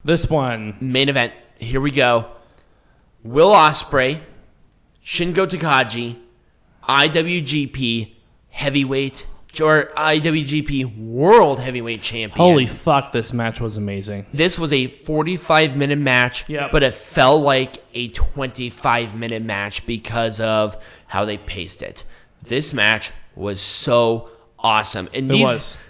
This one. Main event. Here we go. Will Ospreay, Shingo Takagi, IWGP Heavyweight or IWGP World Heavyweight Champion. Holy fuck, this match was amazing. This was a 45-minute match, but it felt like a 25-minute match because of how they paced it. This match was so awesome. And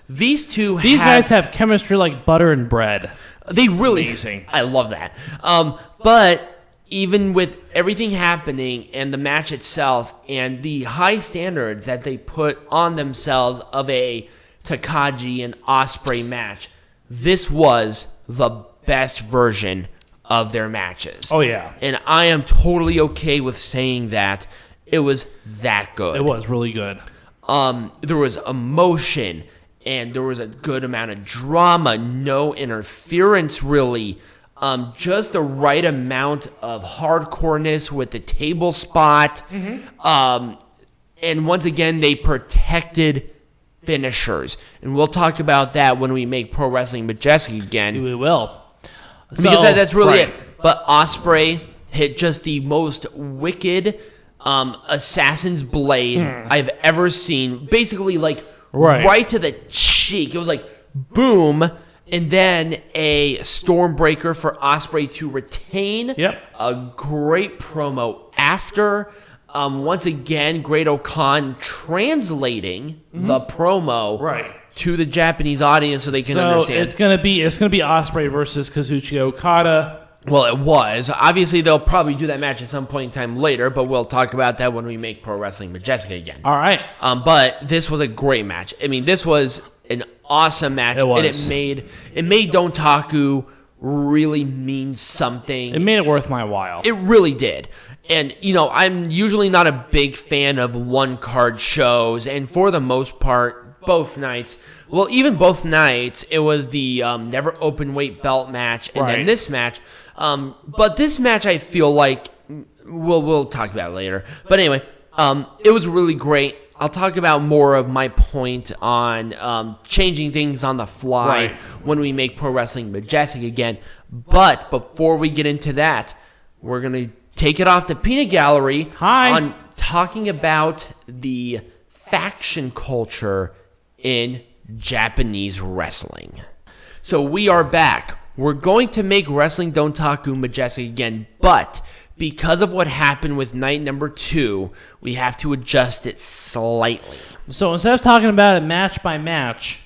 these guys have chemistry like butter and bread. They really amazing. I love that. But even with everything happening and the match itself and the high standards that they put on themselves of a Takagi and Ospreay match, this was the best version of their matches. Oh, yeah. And I am totally okay with saying that it was that good. It was really good. There was emotion and there was a good amount of drama, no interference really. Just the right amount of hardcoreness with the table spot. And once again, they protected finishers. And we'll talk about that when we make Pro Wrestling Majestic again. We will. Because that's really it. But Ospreay hit just the most wicked assassin's blade I've ever seen. Basically, like, right to the cheek. It was like, boom. And then a Stormbreaker for Ospreay to retain. A great promo after. Once again, Great Okan translating the promo to the Japanese audience so they can understand. It's gonna be Ospreay versus Kazuchika Okada. Well, it was. Obviously, they'll probably do that match at some point in time later, but we'll talk about that when we make Pro Wrestling Majestic again. All right. But this was a great match. I mean, this was an awesome match. It was. And it made Dontaku really mean something. It made it worth my while. It really did. And, you know, I'm usually not a big fan of one-card shows, and for the most part, both nights, it was the never open weight belt match, and then this match. But this match, I feel like, we'll talk about it later. But anyway, it was really great. I'll talk about more of my point on changing things on the fly when we make Pro Wrestling Majestic again. But before we get into that, we're going to take it off the peanut gallery on talking about the faction culture in Japanese wrestling. So we are back. We're going to make Wrestling Dontaku Majestic again, but because of what happened with night number 2, we have to adjust it slightly. So instead of talking about it match by match,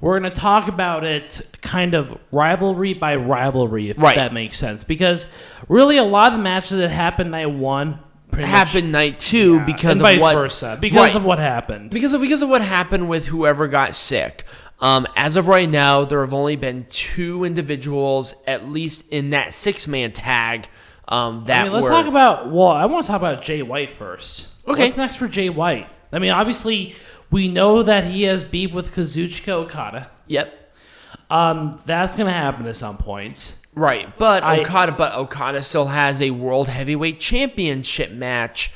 we're going to talk about it kind of rivalry by rivalry, if that makes sense. Because really a lot of the matches that happened night 1 happened night 2 because and of vice versa. Because of what happened. Because of what happened with whoever got sick. As of right now, there have only been 2 individuals, at least in that 6-man tag, I want to talk about Jay White first. Okay. What's next for Jay White? I mean, obviously, we know that he has beef with Kazuchika Okada. Yep. That's going to happen at some point. Right, but Okada still has a World Heavyweight Championship match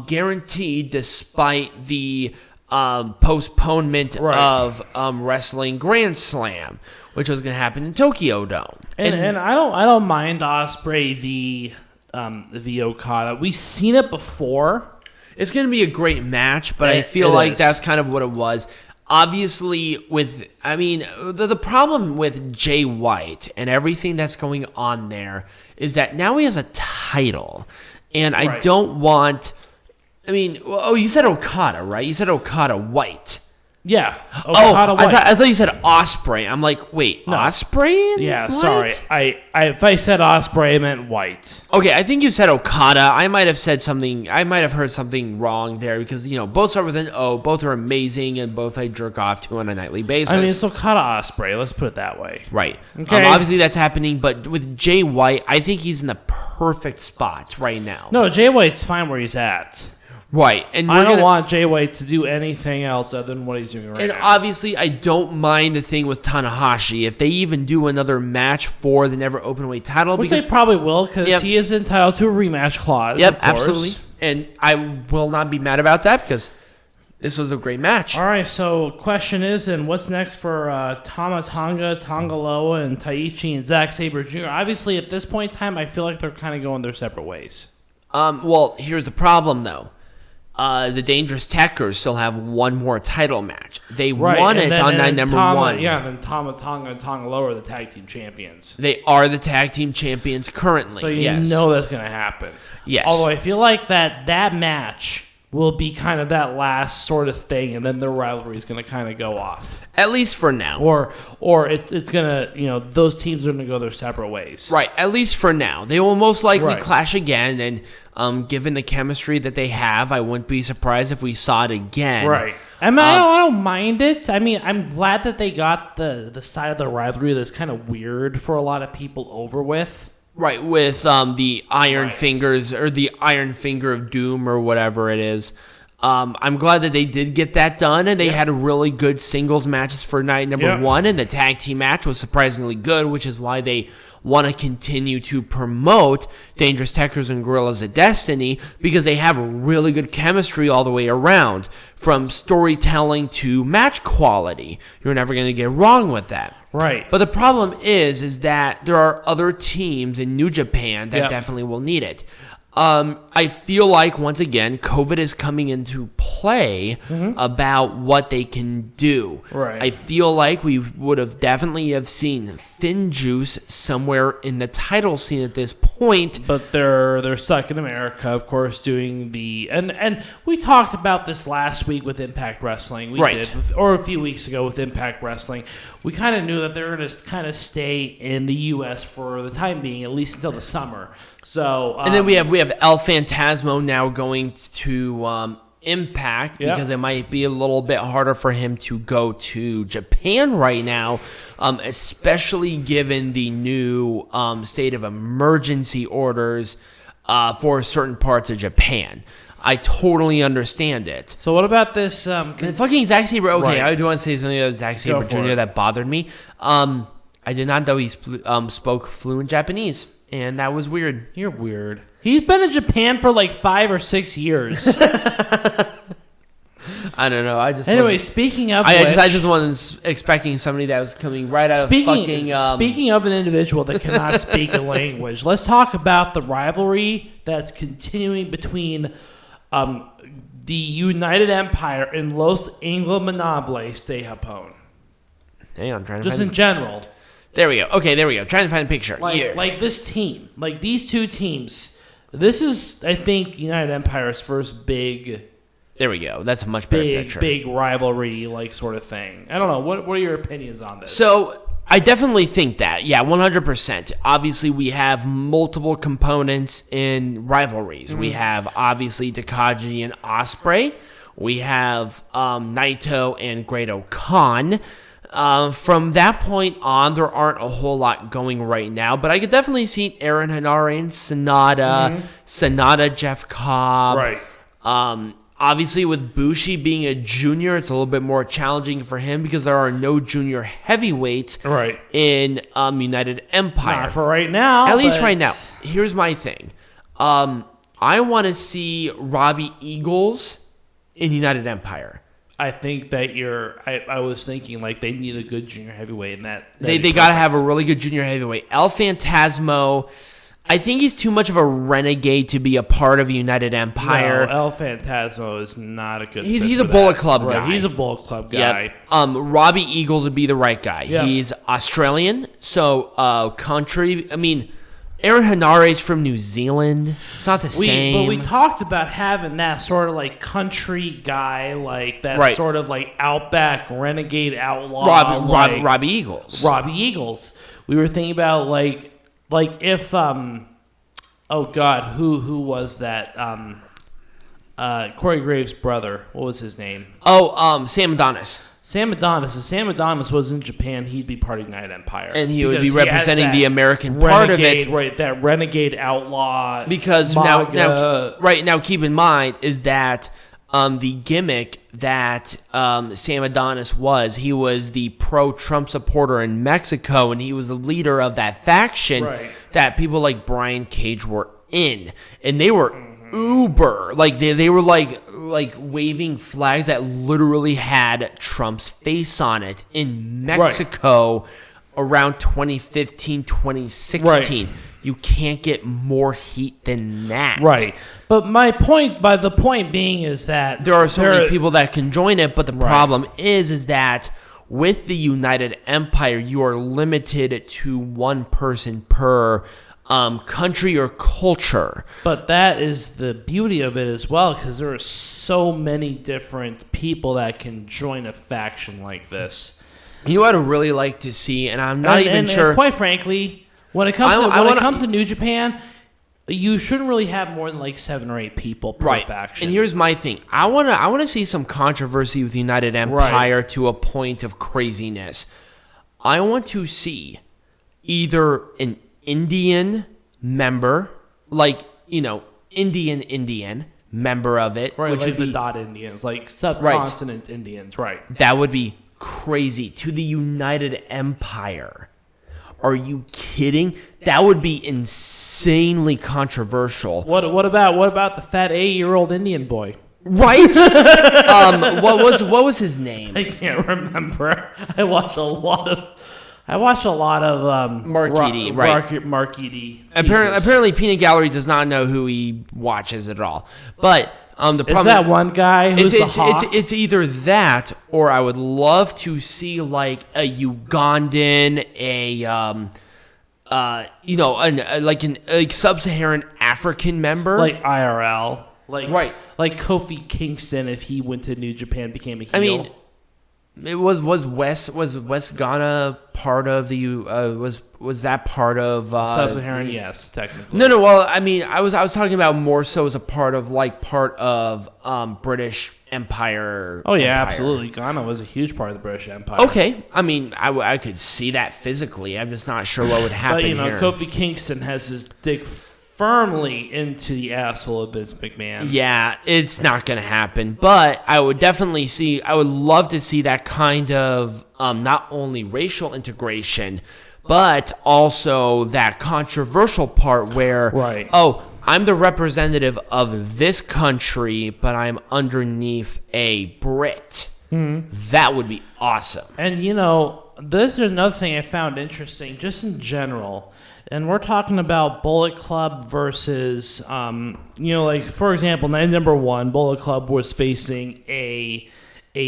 guaranteed despite the postponement of Wrestling Grand Slam, which was going to happen in Tokyo Dome. And I don't mind Ospreay v Okada. We've seen it before. It's going to be a great match, but I feel like that's kind of what it was. Obviously, the problem with Jay White and everything that's going on there is that now he has a title, and I don't want. You said Okada, right? You said Okada White. Yeah. Okada White. I thought you said Ospreay. I'm like, wait, no. Ospreay? Yeah, White? Sorry. If I said Ospreay, I meant White. Okay, I think you said Okada. I might have heard something wrong there because, both start with an O, both are amazing, and both I jerk off to on a nightly basis. It's Okada Ospreay. Let's put it that way. Right. Okay. Obviously, that's happening, but with Jay White, I think he's in the perfect spot right now. No, Jay White's fine where he's at. Right, and I don't want Jay White to do anything else other than what he's doing right now. And obviously, I don't mind the thing with Tanahashi. If they even do another match for the never openweight title, which they probably will, because he is entitled to a rematch clause. Yep, absolutely. And I will not be mad about that because This was a great match. All right, so question is, and what's next for Tama Tonga, Tonga Loa, and Taichi and Zack Sabre Jr.? Obviously, at this point in time, I feel like they're kind of going their separate ways. Well, here's the problem, though. The Dangerous Tekkers still have one more title match. They won it on night number 1. Yeah, then Tama Tonga and Tonga Loa are the tag team champions. They are the tag team champions currently. So you know that's going to happen. Yes. Although I feel like that match will be kind of that last sort of thing, and then the rivalry is going to kind of go off. At least for now. Or it's going to, those teams are going to go their separate ways. Right, at least for now. They will most likely clash again, and given the chemistry that they have, I wouldn't be surprised if we saw it again. Right. I mean, I don't mind it. I mean, I'm glad that they got the side of the rivalry that's kind of weird for a lot of people over with. Right, with the Iron Fingers, or the Iron Finger of Doom, or whatever it is. I'm glad that they did get that done, and they had really good singles matches for night number 1, and the tag team match was surprisingly good, which is why they want to continue to promote Dangerous Tekkers and Gorillas of Destiny, because they have really good chemistry all the way around, from storytelling to match quality. You're never going to get wrong with that. Right. But the problem is that there are other teams in New Japan that definitely will need it. I feel like, once again, COVID is coming into play about what they can do. Right. I feel like we would have definitely have seen Thin Juice somewhere in the title scene at this point. But they're stuck in America, of course, doing the... And we talked about this last week with Impact Wrestling. We did, or a few weeks ago with Impact Wrestling. We kind of knew that they were going to kind of stay in the U.S. for the time being, at least until the summer. So, and then we have El Phantasmo now going to Impact, because it might be a little bit harder for him to go to Japan right now, especially given the new state of emergency orders for certain parts of Japan. I totally understand it. So what about this? Fucking Zack Sabre. Okay, I do want to say something about Zack Sabre Jr. that bothered me. I did not know he spoke fluent Japanese. And that was weird. You're weird. He's been in Japan for like 5 or 6 years. I don't know. Speaking of I just was expecting somebody that was coming right out of fucking... Speaking of an individual that cannot speak a language, let's talk about the rivalry that's continuing between the United Empire and Los Ingobernables de Japón. Hang on, I'm trying to just in general. There we go. Okay, there we go. Trying to find a picture. Like this team. Like these two teams. This is, I think, United Empire's first big... There we go. That's a much better picture. Big rivalry, like, sort of thing. I don't know. What are your opinions on this? So, I definitely think that. Yeah, 100%. Obviously, we have multiple components in rivalries. We have, obviously, Takagi and Ospreay. We have Naito and Great-O-Khan. From that point on, there aren't a whole lot going right now, but I could definitely see Aaron Henare and SANADA, SANADA, Jeff Cobb. Right. Obviously, with Bushi being a junior, it's a little bit more challenging for him because there are no junior heavyweights in United Empire. Not for right now. At least right now. Here's my thing. I want to see Robbie Eagles in United Empire. I think that I was thinking like they need a good junior heavyweight in that. They got to have a really good junior heavyweight. El Phantasmo, I think he's too much of a renegade to be a part of United Empire. No, El Phantasmo is not a good. He's a Bullet Club guy. He's a Bullet Club guy. Yep. Robbie Eagles would be the right guy. Yep. He's Australian, so country. I mean, Aaron Henare from New Zealand. It's not the same. But we talked about having that sort of like country guy, like that sort of like outback renegade outlaw. Robbie Eagles. Robbie Eagles. We were thinking about like if oh God, who was that? Corey Graves' brother. What was his name? Sam Adonis. Sam Adonis. If Sam Adonis was in Japan, he'd be part of United Empire. And he would be representing the American part of it. Right, that renegade outlaw. Because now keep in mind is that the gimmick that Sam Adonis he was the pro-Trump supporter in Mexico, and he was the leader of that faction that people like Brian Cage were in. And they were uber. Like, they were like like waving flags that literally had Trump's face on it in Mexico around 2015, 2016. Right. You can't get more heat than that. Right. But the point being is that there are so many people that can join it, but the problem is that with the United Empire, you are limited to one person per country or culture. But that is the beauty of it as well, because there are so many different people that can join a faction like this. You know what I'd really like to see, and I'm not even sure. And quite frankly, when it comes to New Japan, you shouldn't really have more than like 7 or 8 people per faction. And here's my thing: I want to see some controversy with the United Empire to a point of craziness. I want to see either an Indian member, like, Indian member of it. Right, which like the dot Indians, like subcontinent Indians, right. That would be crazy. To the United Empire. Are you kidding? That would be insanely controversial. What about the fat 8-year-old Indian boy? Right? What was his name? I can't remember. I watch a lot of Mark-Eaty, right? Mark-Eaty. Apparently, Peanut Gallery does not know who he watches at all. But the problem is that one guy who's it's either that, or I would love to see like a Ugandan, a sub-Saharan African member, like IRL, like Kofi Kingston if he went to New Japan became a heel. I mean, it was West Ghana part of the was that part of Sub-Saharan? Yes, technically. No. Well, I mean, I was talking about more so as a part of British Empire. Oh yeah, absolutely. Ghana was a huge part of the British Empire. Okay, I mean, I could see that physically. I'm just not sure what would happen. But Kofi Kingston has his dick firmly into the asshole of Vince McMahon. Yeah, it's not going to happen. But I would love to see that kind of not only racial integration, but also that controversial part where, I'm the representative of this country, but I'm underneath a Brit. That would be awesome. And, this is another thing I found interesting, just in general. And we're talking about Bullet Club versus, for example, night number 1, Bullet Club was facing a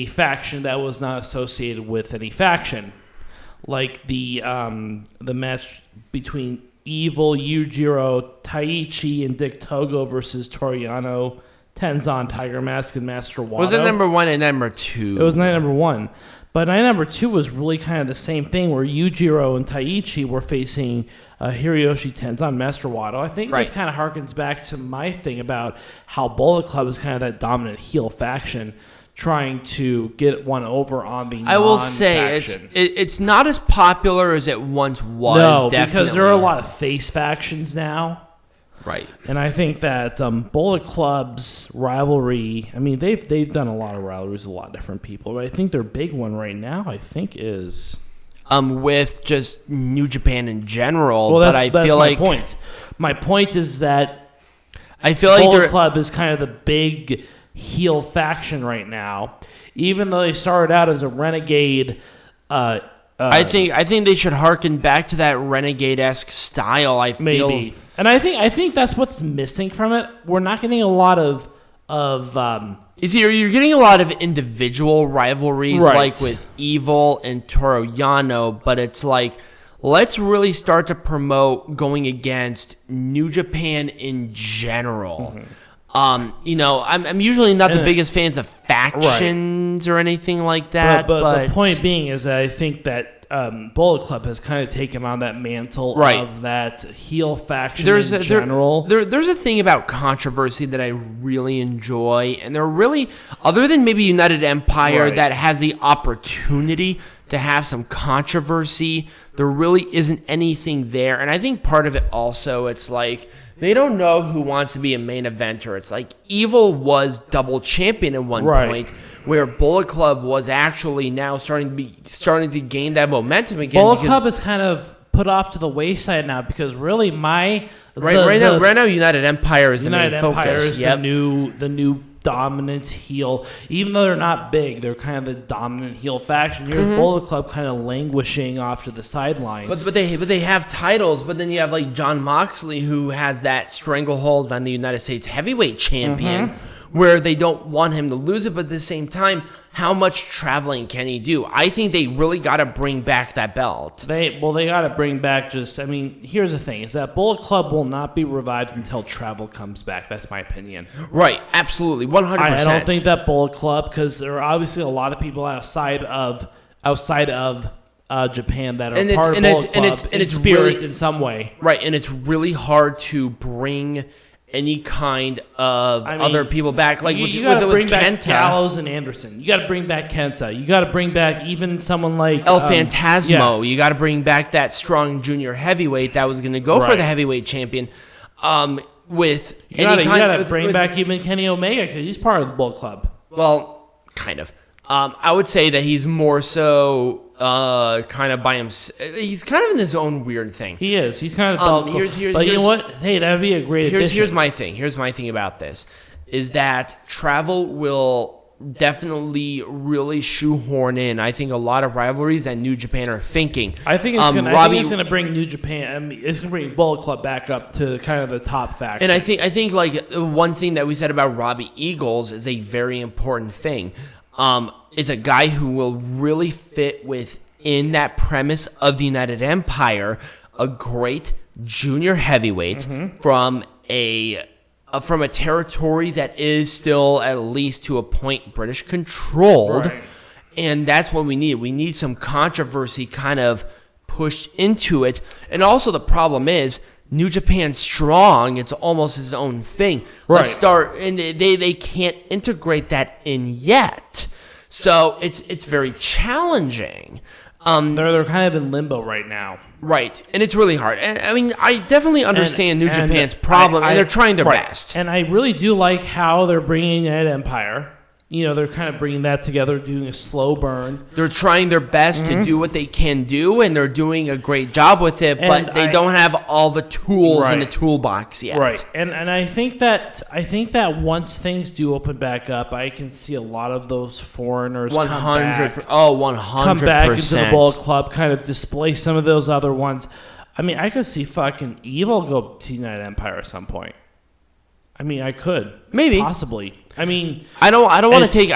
faction that was not associated with any faction, like the match between Evil, Yujiro, Taichi, and Dick Togo versus Yano, Tenzan, Tiger Mask, and Master Wato. Was it number 1 and number 2? It was night number 1. But night number 2 was really kind of the same thing, where Yujiro and Taichi were facing Hiroyoshi, Tenzan, Master Wato. I think this kind of harkens back to my thing about how Bullet Club is kind of that dominant heel faction trying to get one over on the non-faction. I will say it's not as popular as it once was. No, definitely. Because there are a lot of face factions now. Right. And I think that Bullet Club's rivalry, I mean, they've done a lot of rivalries with a lot of different people, but I think their big one right now, I think, is with just New Japan in general. Well, that's my point. My point is that I feel like Bullet Club is kind of the big heel faction right now, even though they started out as a renegade. I think they should harken back to that renegade-esque style. I feel maybe. And I think that's what's missing from it. We're not getting a lot of you're getting a lot of individual rivalries, like with Evil and Toru Yano, but it's like, let's really start to promote going against New Japan in general. Mm-hmm. I'm usually not the biggest fans of factions or anything like that. But the point being is that I think that Bullet Club has kind of taken on that mantle of that heel faction in general. There's a thing about controversy that I really enjoy, and they're really, other than maybe United Empire that has the opportunity to have some controversy, there really isn't anything there. And I think part of it also, it's like, they don't know who wants to be a main eventer. It's like Evil was double champion at one point, where Bullet Club was actually now starting to gain that momentum again. Bullet Club is kind of put off to the wayside now, because really right now United Empire is the main focus. Is the new dominant heel. Even though they're not big, they're kind of the dominant heel faction. Here's Bullet Club kind of languishing off to the sidelines. But they have titles. But then you have like Jon Moxley, who has that stranglehold on the United States heavyweight champion, where they don't want him to lose it. But at the same time, how much traveling can he do? I think they really got to bring back that belt. They got to bring back here's the thing, is that Bullet Club will not be revived until travel comes back. That's my opinion. Right, absolutely, 100%. I don't think that Bullet Club, because there are obviously a lot of people outside of Japan that are part of Bullet Club in spirit really, in some way. Right, and it's really hard to bring any kind of other people back. Like you got to bring back Kenta. Gallows and Anderson. You got to bring back Kenta. You got to bring back even someone like El Phantasmo. Yeah. You got to bring back that strong junior heavyweight that was going to go for the heavyweight champion. You got to bring back even Kenny Omega, because he's part of the Bullet Club. Well, kind of. I would say that he's more so kind of by himself. He's kind of in his own weird thing. He is. He's kind of but you know what? Hey, that would be a great addition. Here's my thing. Here's my thing about this, is that travel will definitely really shoehorn in, I think, a lot of rivalries that New Japan are thinking. I think it's going to bring New Japan. It's going to bring Bullet Club back up to kind of the top faction. And I think like one thing that we said about Robbie Eagles is a very important thing. It's a guy who will really fit within that premise of the United Empire, a great junior heavyweight from a territory that is still, at least to a point, British controlled. Right. And that's what we need. We need some controversy kind of pushed into it. And also the problem is, New Japan Strong, it's almost its own thing. Right. Let's start, and they can't integrate that in yet. So it's very challenging. They're kind of in limbo right now. Right, and it's really hard. And I mean, I definitely understand New Japan's problem, and they're trying their best. And I really do like how they're bringing United Empire. You know, they're kind of bringing that together, doing a slow burn. They're trying their best to do what they can do, and they're doing a great job with it, but they don't have all the tools in the toolbox yet. Right. And I think that once things do open back up, I can see a lot of those foreigners 100%. come back into the Bullet Club, kind of displace some of those other ones. I mean, I could see fucking Evil go to United Empire at some point. I mean, I could. Maybe. Possibly. I mean, I don't want to take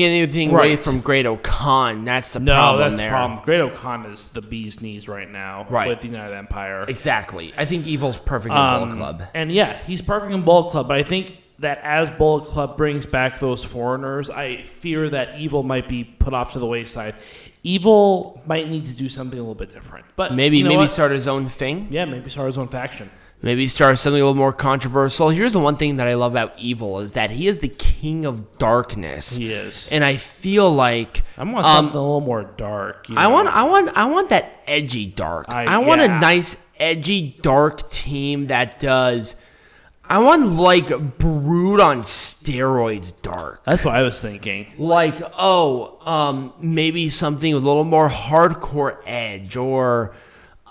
anything away from Great O'Khan. That's the problem. No, that's the problem. Great O'Khan is the bee's knees right now with the United Empire. Exactly. I think Evil's perfect in Bullet Club. And yeah, he's perfect in Bullet Club. But I think that as Bullet Club brings back those foreigners, I fear that Evil might be put off to the wayside. Evil might need to do something a little bit different. But maybe start his own thing. Yeah, maybe start his own faction. Maybe start something a little more controversial. Here's the one thing that I love about Evil is that he is the king of darkness. He is, and I feel like I want something a little more dark. I want that edgy dark. I want a nice edgy dark team that does. I want like Brood on steroids dark. That's what I was thinking. Like maybe something with a little more hardcore edge or.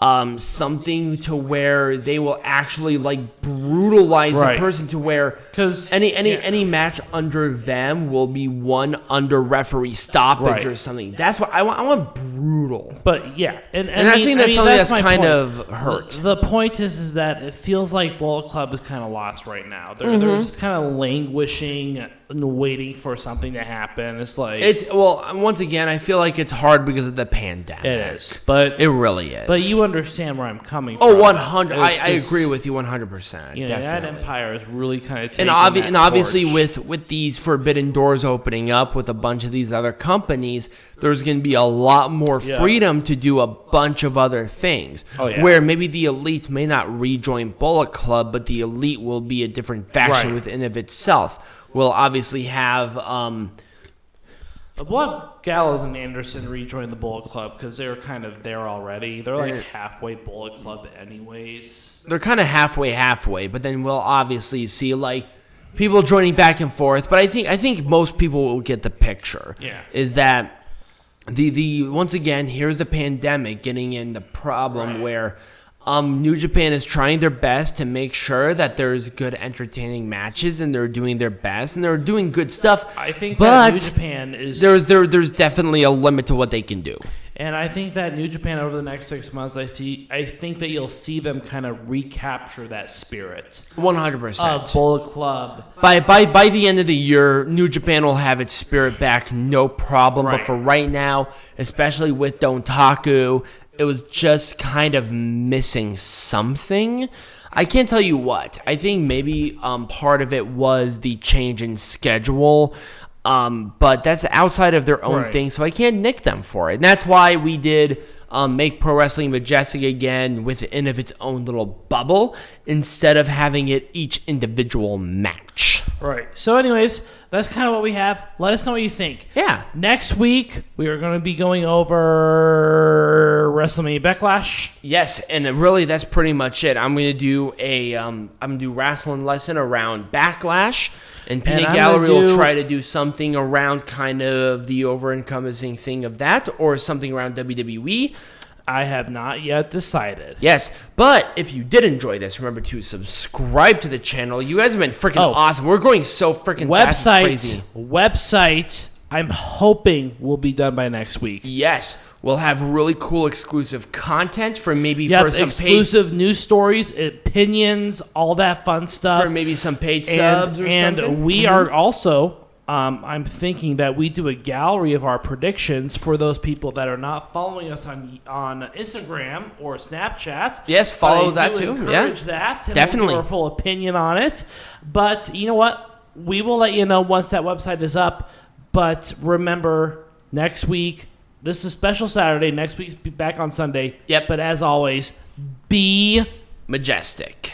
Something to where they will actually like brutalize the person to where because any match under them will be won under referee stoppage or something. That's what I want. I want brutal. But yeah, and I think that's something that's kind of hurt. The point is that it feels like Bullet Club is kind of lost right now. They're just kind of languishing and waiting for something to happen. It's like once again, I feel like it's hard because of the pandemic. It is, but it really is. But you understand where I'm coming from. Oh, 100. I agree with you 100%. You know, that Empire is really kind of taking and obviously with these forbidden doors opening up with a bunch of these other companies, there's going to be a lot more freedom to do a bunch of other things. Oh, yeah. Where maybe the Elite may not rejoin Bullet Club, but the Elite will be a different faction within of itself. We'll obviously have we'll have Gallows and Anderson rejoin the Bullet Club because they're kind of there already. They're like halfway Bullet Club anyways. They're kind of halfway, but then we'll obviously see like people joining back and forth. But I think most people will get the picture. Yeah, is that the once again here's the pandemic getting in the problem where New Japan is trying their best to make sure that there's good, entertaining matches, and they're doing their best, and they're doing good stuff. I think that New Japan is... There's definitely a limit to what they can do. And I think that New Japan over the next 6 months, I think that you'll see them kind of recapture that spirit. 100%. Of Bullet Club. By the end of the year, New Japan will have its spirit back, no problem. Right. But for right now, especially with Dontaku, it was just kind of missing something. I can't tell you what. I think maybe part of it was the change in schedule. But that's outside of their own thing, so I can't nick them for it. And that's why we did make Pro Wrestling Majestic again within of its own little bubble instead of having it each individual match. Right. So anyways, that's kind of what we have. Let us know what you think. Yeah. Next week, we are going to be going over WrestleMania Backlash. Yes, and really that's pretty much it. I'm going to do a wrestling lesson around Backlash. And Peanut Gallery will try to do something around kind of the over-encompassing thing of that, or something around WWE. I have not yet decided. Yes, but if you did enjoy this, remember to subscribe to the channel. You guys have been freaking awesome. We're going so freaking fast and crazy. Website, I'm hoping will be done by next week. Yes. We'll have really cool exclusive content for maybe for some exclusive news stories, opinions, all that fun stuff. For maybe some paid subs or something. And we are also, I'm thinking that we do a gallery of our predictions for those people that are not following us on Instagram or Snapchat. Yes, follow that too. Encourage that. And definitely. We'll give our full opinion on it. But you know what? We will let you know once that website is up. But remember, next week, this is a special Saturday. Next week's be back on Sunday. Yep. But as always, be majestic.